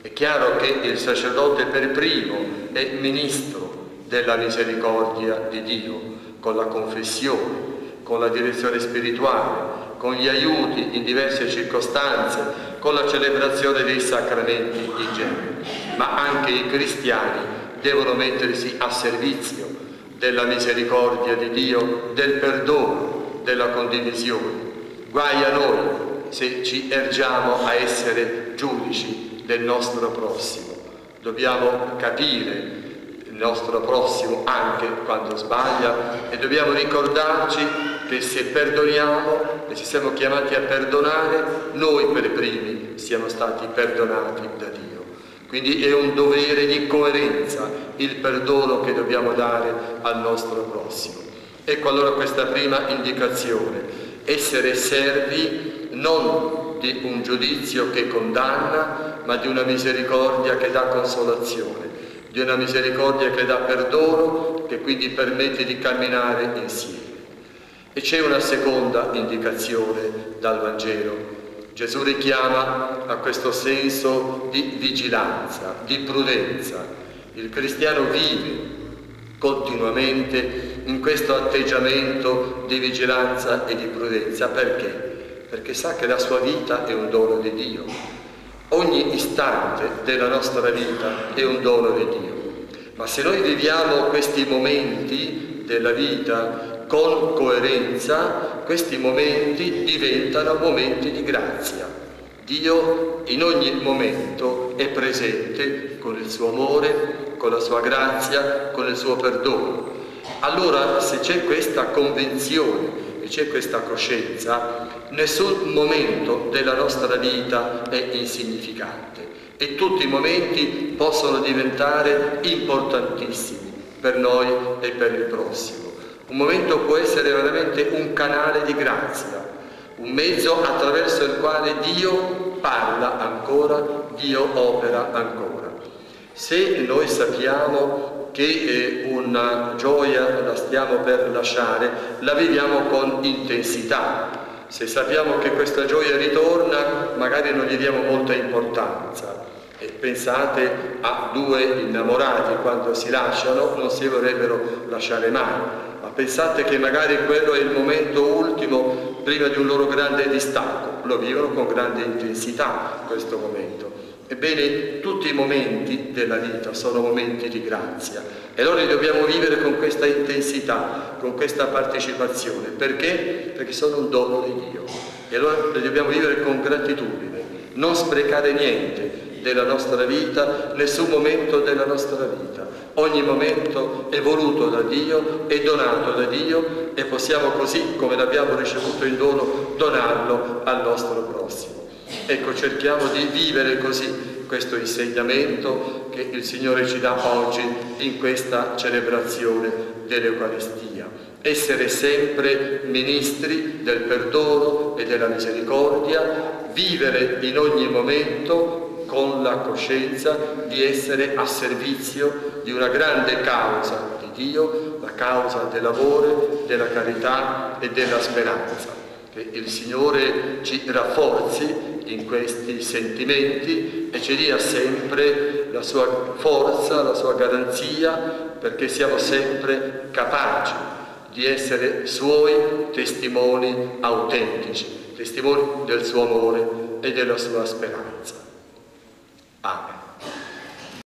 È chiaro che il sacerdote per primo è ministro della misericordia di Dio, con la confessione, con la direzione spirituale, con gli aiuti in diverse circostanze, con la celebrazione dei sacramenti in genere. Ma anche i cristiani devono mettersi a servizio della misericordia di Dio, del perdono, della condivisione. Guai a noi se ci ergiamo a essere giudici del nostro prossimo. Dobbiamo capire il nostro prossimo anche quando sbaglia e dobbiamo ricordarci che se perdoniamo e ci siamo chiamati a perdonare, noi per primi siamo stati perdonati da Dio. Quindi è un dovere di coerenza il perdono che dobbiamo dare al nostro prossimo. Ecco allora questa prima indicazione: essere servi non di un giudizio che condanna, ma di una misericordia che dà consolazione, di una misericordia che dà perdono, che quindi permette di camminare insieme. E c'è una seconda indicazione dal Vangelo. Gesù richiama a questo senso di vigilanza, di prudenza. Il cristiano vive continuamente in questo atteggiamento di vigilanza e di prudenza. Perché? Perché sa che la sua vita è un dono di Dio. Ogni istante della nostra vita è un dono di Dio. Ma se noi viviamo questi momenti della vita con coerenza, questi momenti diventano momenti di grazia. Dio in ogni momento è presente con il suo amore, con la sua grazia, con il suo perdono. Allora, se c'è questa convinzione e c'è questa coscienza, nessun momento della nostra vita è insignificante e tutti i momenti possono diventare importantissimi per noi e per il prossimo. Un momento può essere veramente un canale di grazia, un mezzo attraverso il quale Dio parla ancora, Dio opera ancora. Se noi sappiamo che una gioia la stiamo per lasciare, la viviamo con intensità. Se sappiamo che questa gioia ritorna, magari non gli diamo molta importanza. E pensate a due innamorati, quando si lasciano non si vorrebbero lasciare mai. Ma pensate che magari quello è il momento ultimo prima di un loro grande distacco, lo vivono con grande intensità questo momento. Ebbene, tutti i momenti della vita sono momenti di grazia e allora li dobbiamo vivere con questa intensità, con questa partecipazione. Perché? Perché sono un dono di Dio e allora li dobbiamo vivere con gratitudine, non sprecare niente della nostra vita, nessun momento della nostra vita. Ogni momento è voluto da Dio, è donato da Dio e possiamo così, come l'abbiamo ricevuto in dono, donarlo al nostro prossimo. Ecco, cerchiamo di vivere così questo insegnamento che il Signore ci dà oggi in questa celebrazione dell'Eucaristia. Essere sempre ministri del perdono e della misericordia, vivere in ogni momento con la coscienza di essere a servizio di una grande causa di Dio, la causa dell'amore, della carità e della speranza. Che il Signore ci rafforzi in questi sentimenti e ci dia sempre la sua forza, la sua garanzia, perché siamo sempre capaci di essere Suoi testimoni autentici, testimoni del suo amore e della sua speranza. Amen.